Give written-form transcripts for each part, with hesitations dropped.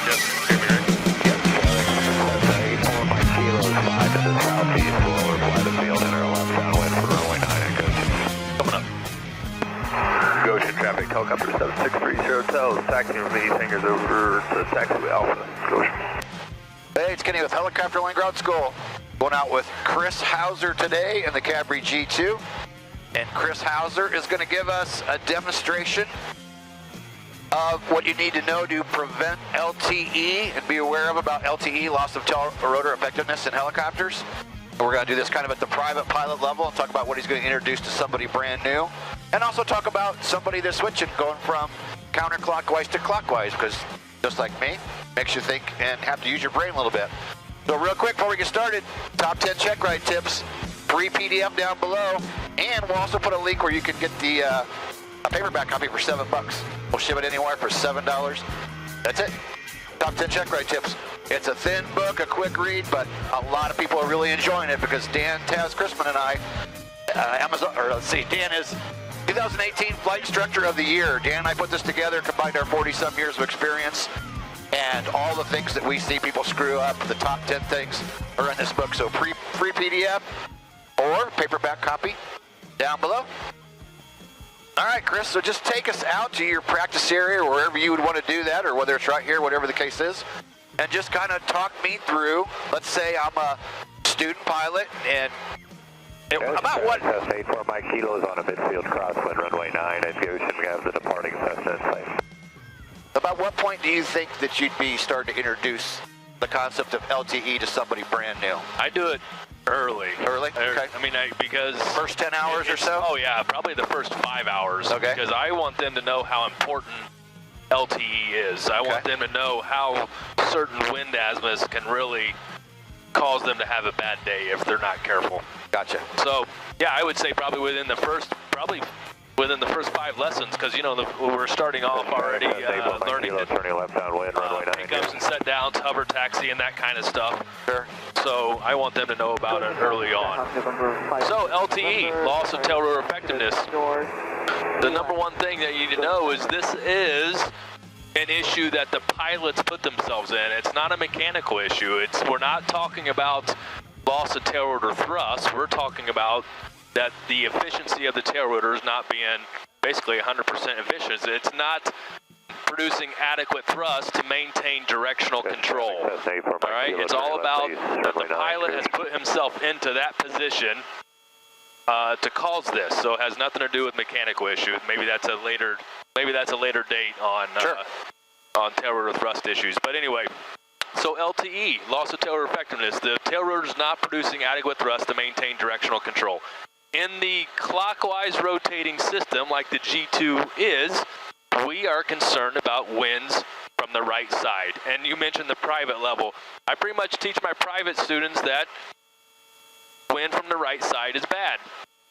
Yes, hear me right? Yep. 4 Mike kilos 5 to the southeast, lower flight of field, enter left downwind for runway 9 and Goshen. Coming up. Goshen traffic, helicopter 7630 Hotels, taxiing from East Hangars over to taxiway Alpha, Goshen. Hey, it's Kenny with Helicopter Land Ground School. Going out with Chris Hauser today in the Cabri G2. And Chris Hauser is going to give us a demonstration of what you need to know to prevent LTE and be aware of about LTE, loss of tail rotor effectiveness in helicopters. We're going to do this kind of at the private pilot level and talk about what he's going to introduce to somebody brand new. And also talk about somebody that's switching, going from counterclockwise to clockwise, because just like me, makes you think and have to use your brain a little bit. So real quick before we get started, top 10 check ride tips, free PDF down below, and we'll also put a link where you can get the a paperback copy for $7. We'll ship it anywhere for $7. That's it. Top 10 check ride tips. It's a thin book, a quick read, but a lot of people are really enjoying it because Dan, Taz, Chrisman, and I, Dan is 2018 Flight Instructor of the Year. Dan and I put this together, combined our 40-some years of experience, and all the things that we see people screw up, the top 10 things are in this book. So free PDF or paperback copy down below. All right, Chris, so just take us out to your practice area or wherever you would want to do that, or whether it's right here, whatever the case is, and just kind of talk me through, let's say I'm a student pilot, and about what... Test 84 Mike kilos on a midfield crosswind, runway 9 at Goshen. We have the departing Cessna in sight. About what point do you think that you'd be starting to introduce the concept of LTE to somebody brand new? I do it early. Early? Okay. I mean, because... First 10 hours or so? Oh, yeah, probably the first 5 hours. Okay. Because I want them to know how important LTE is. I want them to know how certain wind azimuths can really cause them to have a bad day if they're not careful. Gotcha. So, yeah, I would say probably within the first 5 lessons, because, you know, we're starting off already learning turning left downwind, runway 9 pickups and set downs, hover taxi, and that kind of stuff. Sure. So I want them to know about it early on. So LTE, loss of tail rotor effectiveness. The number one thing that you need to know is this is an issue that the pilots put themselves in. It's not a mechanical issue. We're not talking about loss of tail rotor thrust. We're talking about that the efficiency of the tail rotor is not being basically 100% efficient. It's not producing adequate thrust to maintain directional control. All right, it's all about that the pilot has put himself into that position to cause this. So it has nothing to do with mechanical issues. Maybe that's a later date on tail rotor thrust issues. But anyway, so LTE, loss of tail rotor effectiveness. The tail rotor is not producing adequate thrust to maintain directional control. In the clockwise rotating system, like the G2 is, we are concerned about winds from the right side. And you mentioned the private level. I pretty much teach my private students that wind from the right side is bad.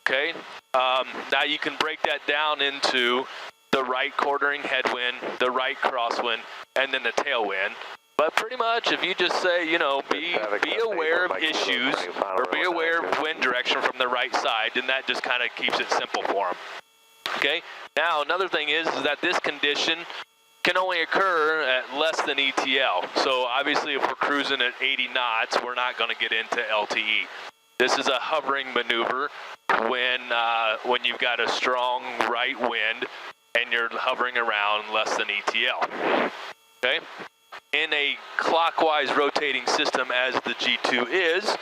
Okay? Now you can break that down into the right quartering headwind, the right crosswind, and then the tailwind. But pretty much, if you just say, you know, be aware of issues or be aware of wind direction from the right side, then that just kind of keeps it simple for them. Okay? Now, another thing is that this condition can only occur at less than ETL. So obviously, if we're cruising at 80 knots, we're not going to get into LTE. This is a hovering maneuver when you've got a strong right wind and you're hovering around less than ETL. Okay? In a clockwise rotating system as the G2 is,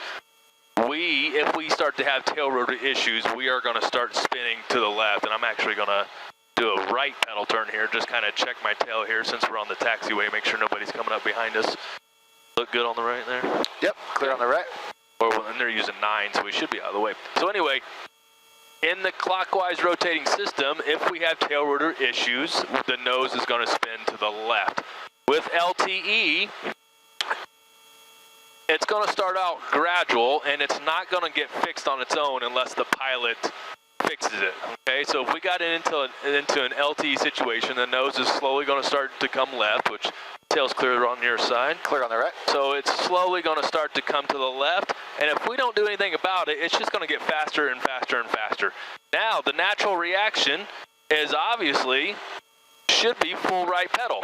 if we start to have tail rotor issues, we are going to start spinning to the left, and I'm actually going to do a right pedal turn here, just kind of check my tail here since we're on the taxiway, make sure nobody's coming up behind us. Look good on the right there? Yep, clear on the right. And they're using 9, so we should be out of the way. So anyway, in the clockwise rotating system, if we have tail rotor issues, the nose is going to spin to the left. With LTE, it's going to start out gradual, and it's not going to get fixed on its own unless the pilot fixes it. Okay, so if we got into an LTE situation, the nose is slowly going to start to come left, which tail's clear on your side. Clear on the right. So it's slowly going to start to come to the left, and if we don't do anything about it, it's just going to get faster and faster and faster. Now, the natural reaction is obviously should be full right pedal.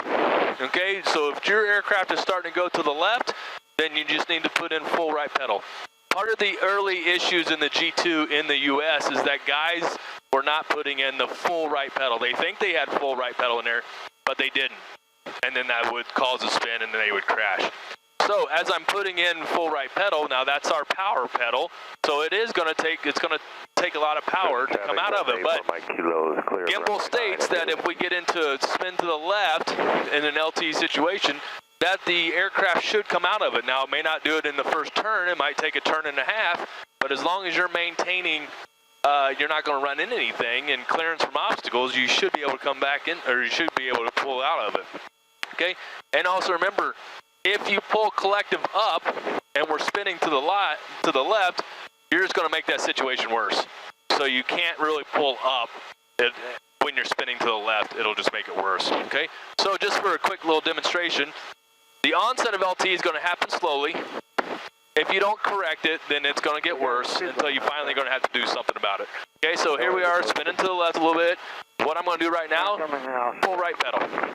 Okay, so if your aircraft is starting to go to the left, then you just need to put in full right pedal. Part of the early issues in the G2 in the US is that guys were not putting in the full right pedal. They think they had full right pedal in there, but they didn't. And then that would cause a spin and then they would crash. So as I'm putting in full right pedal, now that's our power pedal. So it's going to take a lot of power to come out of it. But Gimbal states that if we get into a spin to the left in an LTE situation, that the aircraft should come out of it. Now, it may not do it in the first turn. It might take a turn and a half. But as long as you're maintaining, you're not going to run into anything, and clearance from obstacles, you should be able to come back in, or you should be able to pull out of it. Okay? And also remember, if you pull collective up and we're spinning to the left, you're just going to make that situation worse. So you can't really pull up when you're spinning to the left. It'll just make it worse. Okay? So just for a quick little demonstration, the onset of LT is going to happen slowly. If you don't correct it, then it's going to get worse until you finally going to have to do something about it. Okay, so here we are spinning to the left a little bit. What I'm going to do right now, full right pedal.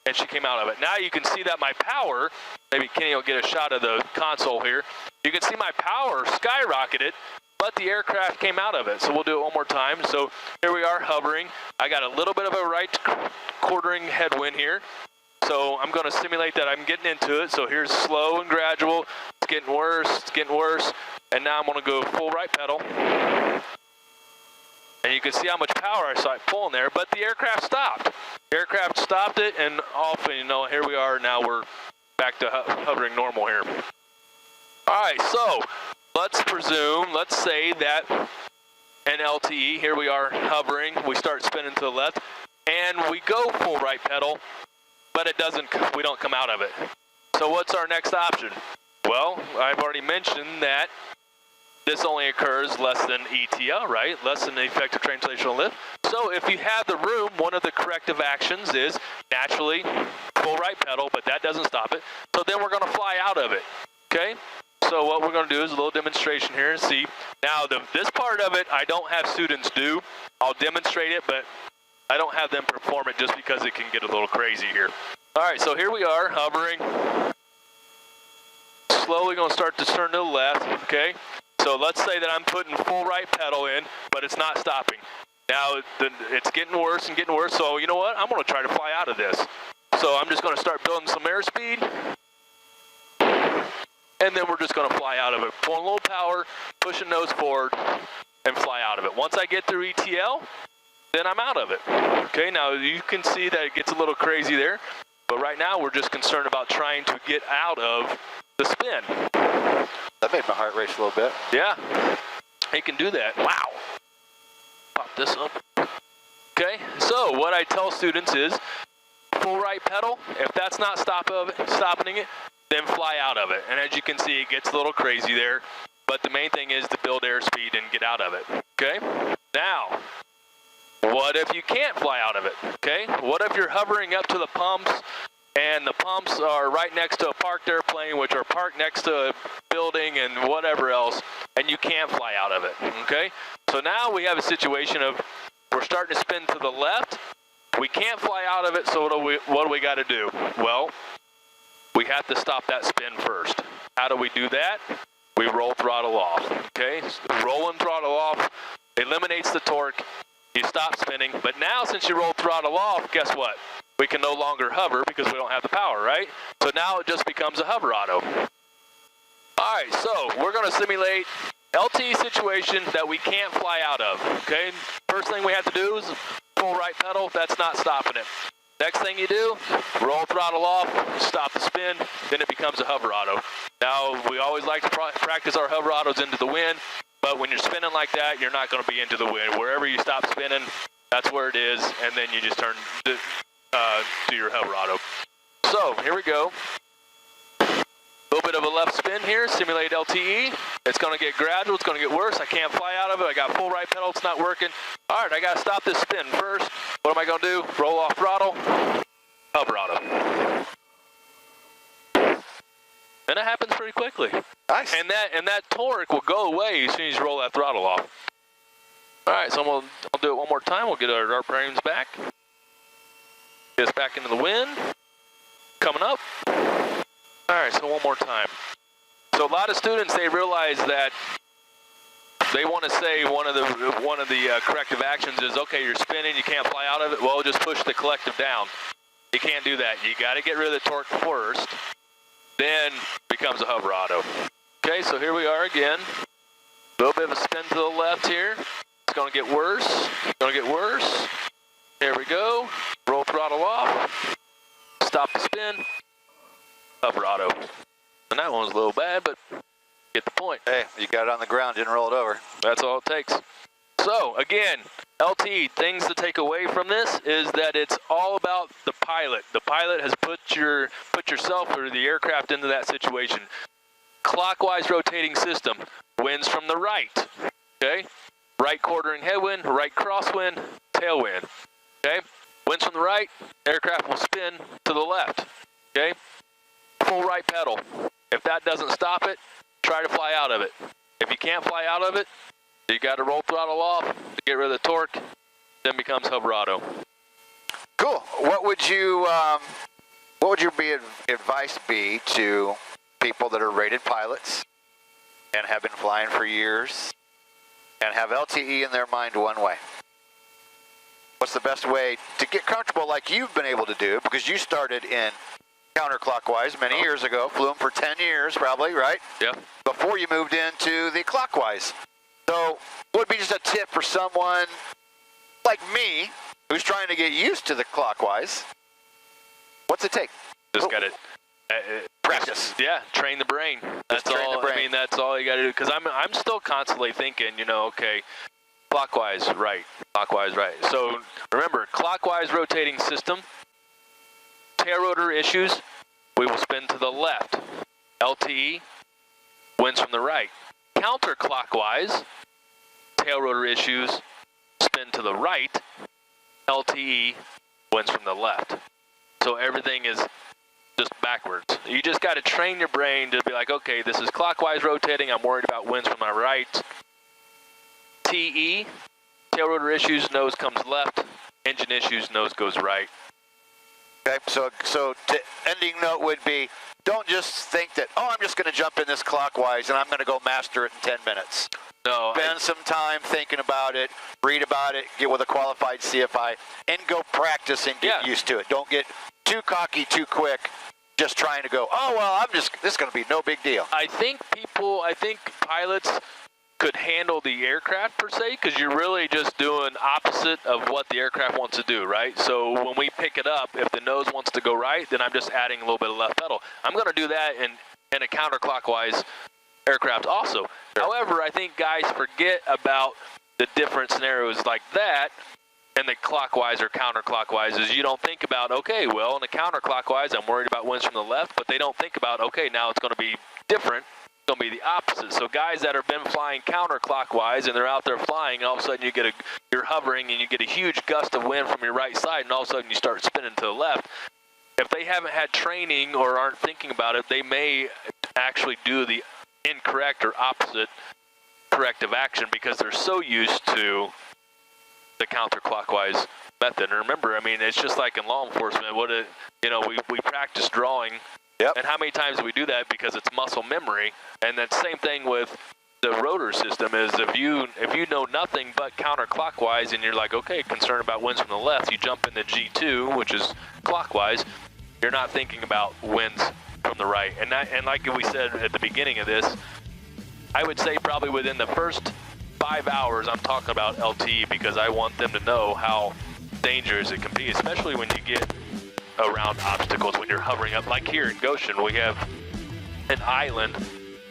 And she came out of it. Now you can see that my power, maybe Kenny will get a shot of the console here. You can see my power skyrocketed, but the aircraft came out of it. So we'll do it one more time. So here we are hovering. I got a little bit of a right quartering headwind here. So I'm going to simulate that I'm getting into it. So here's slow and gradual. It's getting worse. It's getting worse. And now I'm going to go full right pedal. And you can see how much power I saw it pulling there. But the aircraft stopped. The aircraft stopped it, and off. And here we are. Now we're back to hovering normal here. All right. So let's say that an LTE. Here we are hovering. We start spinning to the left, and we go full right pedal. But we don't come out of it. So what's our next option? Well, I've already mentioned that this only occurs less than ETL, right? Less than the effective translational lift. So if you have the room, one of the corrective actions is naturally full right pedal, but that doesn't stop it. So then we're going to fly out of it, okay? So what we're going to do is a little demonstration here and see. Now, this part of it, I don't have students do. I'll demonstrate it, but I don't have them perform it just because it can get a little crazy here. All right, so here we are hovering. Slowly going to start to turn to the left, okay? So let's say that I'm putting full right pedal in, but it's not stopping. Now it's getting worse and getting worse, so you know what? I'm going to try to fly out of this. So I'm just going to start building some airspeed, and then we're just going to fly out of it. Pulling a little power, pushing nose forward, and fly out of it. Once I get through ETL, then I'm out of it. Okay, now you can see that it gets a little crazy there, but right now we're just concerned about trying to get out of the spin. That made my heart race a little bit. Yeah, he can do that. Wow. Pop this up. Okay, so what I tell students is full right pedal. If that's not stopping it, then fly out of it. And as you can see, it gets a little crazy there, but the main thing is to build airspeed and get out of it. Okay, now, what if you can't fly out of it, okay? What if you're hovering up to the pumps, and the pumps are right next to a parked airplane, which are parked next to a building and whatever else, and you can't fly out of it, okay? So now we have a situation of we're starting to spin to the left. We can't fly out of it, so what do we got to do? Well, we have to stop that spin first. How do we do that? We roll throttle off, okay? Rolling throttle off eliminates the torque. You stop spinning, but now since you roll throttle off, guess what? We can no longer hover because we don't have the power, right? So now it just becomes a hover auto. All right, so we're going to simulate LT situation that we can't fly out of, okay? First thing we have to do is full right pedal. That's not stopping it. Next thing you do, roll throttle off, stop the spin, then it becomes a hover auto. Now, we always like to practice our hover autos into the wind. But when you're spinning like that, you're not going to be into the wind. Wherever you stop spinning, that's where it is, and then you just turn to your hover auto. So here we go. A little bit of a left spin here, simulate LTE. It's going to get gradual. It's going to get worse. I can't fly out of it. I got full right pedal. It's not working. All right, I got to stop this spin first. What am I going to do? Roll off throttle, hover auto. And it happens pretty quickly. Nice. And that torque will go away as soon as you roll that throttle off. All right, so I'll do it one more time. We'll get our frames back. Get us back into the wind. Coming up. All right, so one more time. So a lot of students, they realize that they want to say one of the corrective actions is, okay, you're spinning, you can't fly out of it. Well, just push the collective down. You can't do that. You got to get rid of the torque first, then becomes a hover auto. Okay, so here we are again. A little bit of a spin to the left here. It's going to get worse. It's going to get worse. There we go. Roll throttle off. Stop the spin. Hover auto. And that one was a little bad, but get the point. Hey, you got it on the ground, didn't roll it over. That's all it takes. So, again, LTE, things to take away from this is that it's all about the pilot. The pilot has put yourself or the aircraft into that situation. Clockwise rotating system, winds from the right, okay? Right quartering headwind, right crosswind, tailwind, okay? Winds from the right, aircraft will spin to the left, okay? Full right pedal. If that doesn't stop it, try to fly out of it. If you can't fly out of it, you got to roll throttle off to get rid of the torque, then becomes hover auto. Cool. What would your advice be to people that are rated pilots and have been flying for years and have LTE in their mind one way? What's the best way to get comfortable like you've been able to do? Because you started in counterclockwise many years ago, flew them for 10 years probably, right? Yeah. Before you moved into the clockwise. So what would be just a tip for someone like me who's trying to get used to the clockwise? What's it take? Just got to practice. Yeah, train the brain. That's train all. the brain. I mean, that's all you got to do. Because I'm still constantly thinking, you know, okay, clockwise right, clockwise right. So remember, clockwise rotating system. Tail rotor issues, we will spin to the left. LTE, winds from the right. Counterclockwise, tail rotor issues, spin to the right. LTE, winds from the left. So everything is just backwards. You just got to train your brain to be like, okay, this is clockwise rotating. I'm worried about winds from my right. TE, tail rotor issues, nose comes left. Engine issues, nose goes right. Okay, so ending note would be, don't just think that, oh, I'm just going to jump in this clockwise and I'm going to go master it in 10 minutes. No. Spend some time thinking about it, read about it, get with a qualified CFI, and go practice and get used to it. Don't get too cocky too quick, just trying to go, oh, well, this is going to be no big deal. I think pilots could handle the aircraft per se, because you're really just doing opposite of what the aircraft wants to do, right? So when we pick it up, if the nose wants to go right, then I'm just adding a little bit of left pedal. I'm going to do that in a counterclockwise aircraft also. Sure. However, I think guys forget about the different scenarios like that, and the clockwise or counterclockwise is you don't think about, okay, well, in the counterclockwise, I'm worried about winds from the left, but they don't think about, okay, now it's going to be different. Going to be the opposite. So guys that have been flying counterclockwise and they're out there flying, and all of a sudden you're hovering and you get a huge gust of wind from your right side, and all of a sudden you start spinning to the left. If they haven't had training or aren't thinking about it, they may actually do the incorrect or opposite corrective action because they're so used to the counterclockwise method. And remember, I mean, it's just like in law enforcement. We practice drawing. Yep. And how many times do we do that? Because it's muscle memory. And that same thing with the rotor system is if you know nothing but counterclockwise and you're like, okay, concerned about winds from the left, you jump into G2, which is clockwise, you're not thinking about winds from the right. And like we said at the beginning of this, I would say probably within the first 5 hours, I'm talking about LTE because I want them to know how dangerous it can be, especially when you get around obstacles when you're hovering up. Like here in Goshen, we have an island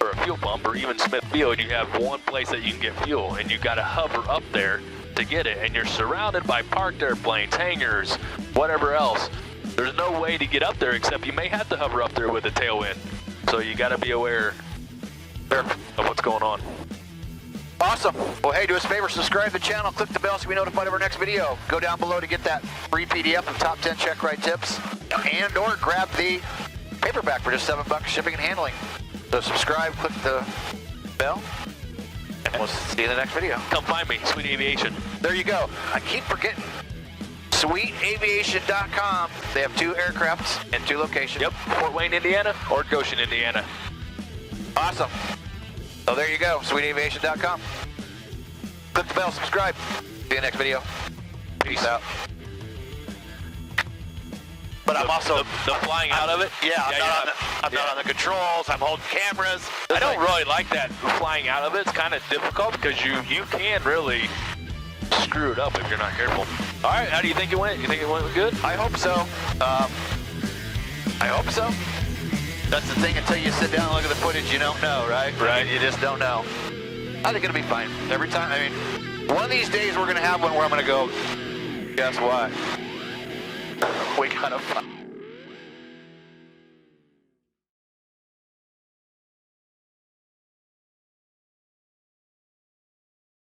or a fuel pump, or even Smithfield, you have one place that you can get fuel, and you got to hover up there to get it, and you're surrounded by parked airplanes, hangars, whatever else. There's no way to get up there except you may have to hover up there with a tailwind. So you got to be aware of what's going on. Awesome. Well, hey, do us a favor, subscribe to the channel, click the bell so we notified of our next video. Go down below to get that free PDF of top 10 check ride tips, and or grab the paperback for just $7 shipping and handling. So subscribe, click the bell, and we'll see you in the next video. Come find me, Sweet Aviation. There you go. I keep forgetting. SweetAviation.com. They have 2 aircrafts in 2 locations. Yep, Fort Wayne, Indiana, or Goshen, Indiana. Awesome. So there you go, SweetAviation.com. Click the bell, subscribe. See you next video. Peace out. But I'm also the flying out of it. Yeah, I'm not on the controls. I'm holding cameras. I don't really like that flying out of it. It's kind of difficult because you can really screw it up if you're not careful. All right, how do you think it went? You think it went good? I hope so. I hope so. That's the thing. Until you sit down and look at the footage, you don't know, right? Right. You just don't know. I think it'll be fine. Every time. I mean, one of these days we're gonna have one where I'm gonna go. Guess what? We gotta.